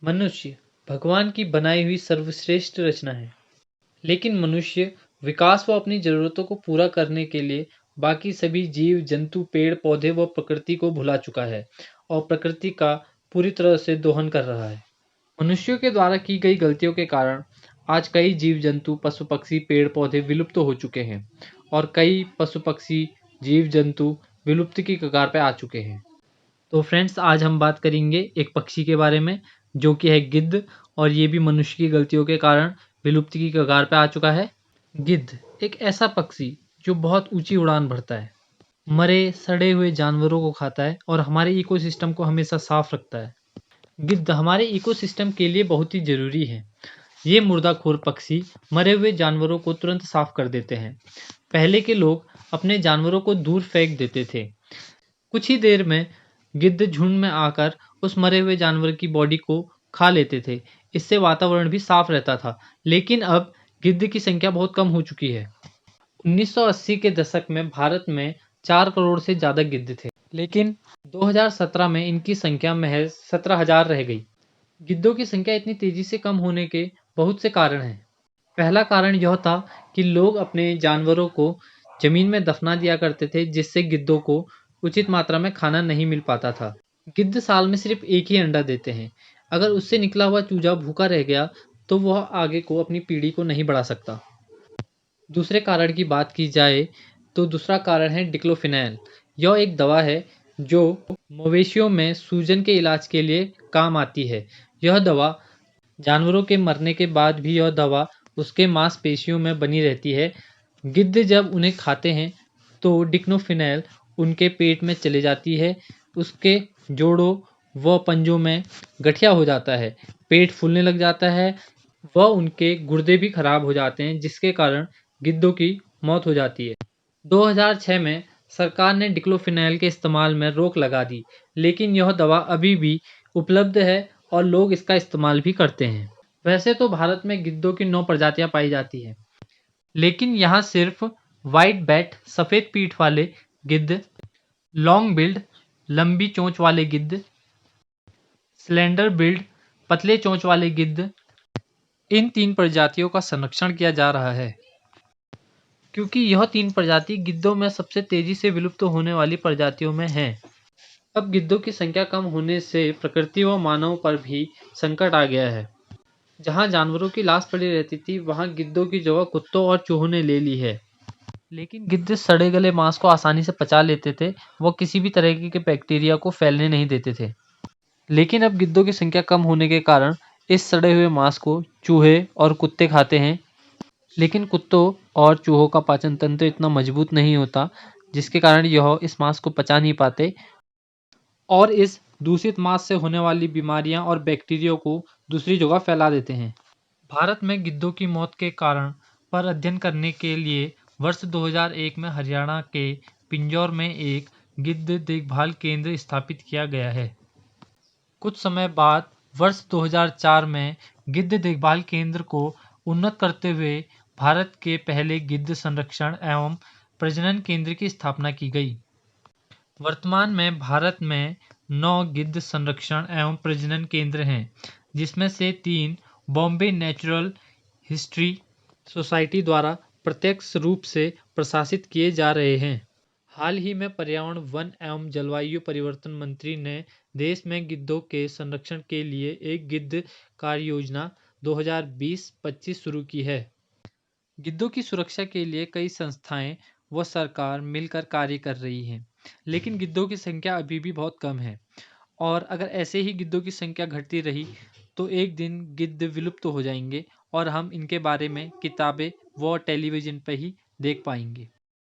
मनुष्य भगवान की बनाई हुई सर्वश्रेष्ठ रचना है, लेकिन मनुष्य विकास व अपनी जरूरतों को पूरा करने के लिए बाकी सभी जीव जंतु पेड़ पौधे व प्रकृति को भुला चुका है और प्रकृति का पूरी तरह से दोहन कर रहा है। मनुष्यों के द्वारा की गई गलतियों के कारण आज कई जीव जंतु पशु पक्षी पेड़ पौधे विलुप्त हो चुके हैं और कई पशु पक्षी जीव जंतु विलुप्ति की कगार पर आ चुके हैं। तो फ्रेंड्स, आज हम बात करेंगे एक पक्षी के बारे में जो कि है गिद्ध, और ये भी मनुष्य की गलतियों के कारण विलुप्ति की कगार पे आ चुका है। गिद्ध एक ऐसा पक्षी जो बहुत ऊंची उड़ान भरता है, मरे सड़े हुए जानवरों को खाता है और हमारे इकोसिस्टम को हमेशा साफ रखता है। गिद्ध हमारे इकोसिस्टम के लिए बहुत ही जरूरी है। ये मुर्दाखोर पक्षी मरे हुए जानवरों को तुरंत साफ कर देते हैं। पहले के लोग अपने जानवरों को दूर फेंक देते थे। कुछ ही देर में गिद्ध झुंड में आकर उस मरे हुए जानवर की बॉडी को खा लेते थे। इससे वातावरण भी साफ रहता था। लेकिन अब गिद्ध की संख्या बहुत कम हो चुकी है। 1980 के दशक में भारत में 4 करोड़ से ज़्यादा गिद्ध थे, लेकिन 2017 में इनकी संख्या महज 17,000 रह गई। गिद्धों की संख्या इतनी तेजी से कम होने के बहुत से कारण हैं। पहला कारण यह था कि लोग अपने जानवरों को जमीन में दफना दिया करते थे, जिससे गिद्धों को उचित मात्रा में खाना नहीं मिल पाता था। गिद्ध साल में सिर्फ एक ही अंडा देते हैं। अगर उससे निकला हुआ चूजा भूखा रह गया तो वह आगे को अपनी पीढ़ी को नहीं बढ़ा सकता। दूसरे कारण की बात की जाए तो दूसरा कारण है डिक्लोफिनेल। यह एक दवा है जो मवेशियों में सूजन के इलाज के लिए काम आती है। यह दवा जानवरों के मरने के बाद भी यह दवा उसके मांसपेशियों में बनी रहती है। गिद्ध जब उन्हें खाते हैं तो डिक्लोफिनेल उनके पेट में चले जाती है। उसके जोड़ों व पंजों में गठिया हो जाता है, पेट फूलने लग जाता है व उनके गुर्दे भी खराब हो जाते हैं, जिसके कारण गिद्धों की मौत हो जाती है। 2006 में सरकार ने डिक्लोफिनेल के इस्तेमाल में रोक लगा दी, लेकिन यह दवा अभी भी उपलब्ध है और लोग इसका इस्तेमाल भी करते हैं। वैसे तो भारत में गिद्धों की 9 प्रजातियां पाई जाती हैं, लेकिन यहाँ सिर्फ व्हाइट बैट सफ़ेद पीठ वाले गिद्ध, लॉन्ग बिल्ड लंबी चोंच वाले गिद्ध, स्लेंडर बिल्ड पतले चोंच वाले गिद्ध, इन 3 प्रजातियों का संरक्षण किया जा रहा है, क्योंकि यह 3 प्रजाति गिद्धों में सबसे तेजी से विलुप्त होने वाली प्रजातियों में हैं। अब गिद्धों की संख्या कम होने से प्रकृति व मानव पर भी संकट आ गया है। जहां जानवरों की लाश पड़ी रहती थी, वहां गिद्धों की जगह कुत्तों और चूहों ने ले ली है। लेकिन गिद्ध सड़े गले मांस को आसानी से पचा लेते थे, वो किसी भी तरह के बैक्टीरिया को फैलने नहीं देते थे। लेकिन अब गिद्धों की संख्या कम होने के कारण इस सड़े हुए मांस को चूहे और कुत्ते खाते हैं। लेकिन कुत्तों और चूहों का पाचन तंत्र इतना मजबूत नहीं होता, जिसके कारण यह इस मांस को पचा नहीं पाते और इस दूषित मांस से होने वाली बीमारियां और बैक्टीरिया को दूसरी जगह फैला देते हैं। भारत में गिद्धों की मौत के कारण पर अध्ययन करने के लिए वर्ष 2001 में हरियाणा के पिंजौर में एक गिद्ध देखभाल केंद्र स्थापित किया गया है। कुछ समय बाद वर्ष 2004 में गिद्ध देखभाल केंद्र को उन्नत करते हुए भारत के पहले गिद्ध संरक्षण एवं प्रजनन केंद्र की स्थापना की गई। वर्तमान में भारत में 9 गिद्ध संरक्षण एवं प्रजनन केंद्र हैं, जिसमें से 3 बॉम्बे नेचुरल हिस्ट्री सोसाइटी द्वारा प्रत्यक्ष रूप से प्रशासित किए जा रहे हैं। हाल ही में पर्यावरण, वन एवं जलवायु परिवर्तन मंत्री ने देश में गिद्धों के संरक्षण के लिए एक गिद्ध कार्य योजना 2020-25 शुरू की है। गिद्धों की सुरक्षा के लिए कई संस्थाएं व सरकार मिलकर कार्य कर रही हैं, लेकिन गिद्धों की संख्या अभी भी बहुत कम है और अगर ऐसे ही गिद्धों की संख्या घटती रही तो एक दिन गिद्ध विलुप्त हो जाएंगे और हम इनके बारे में किताबें व टेलीविज़न पर ही देख पाएंगे।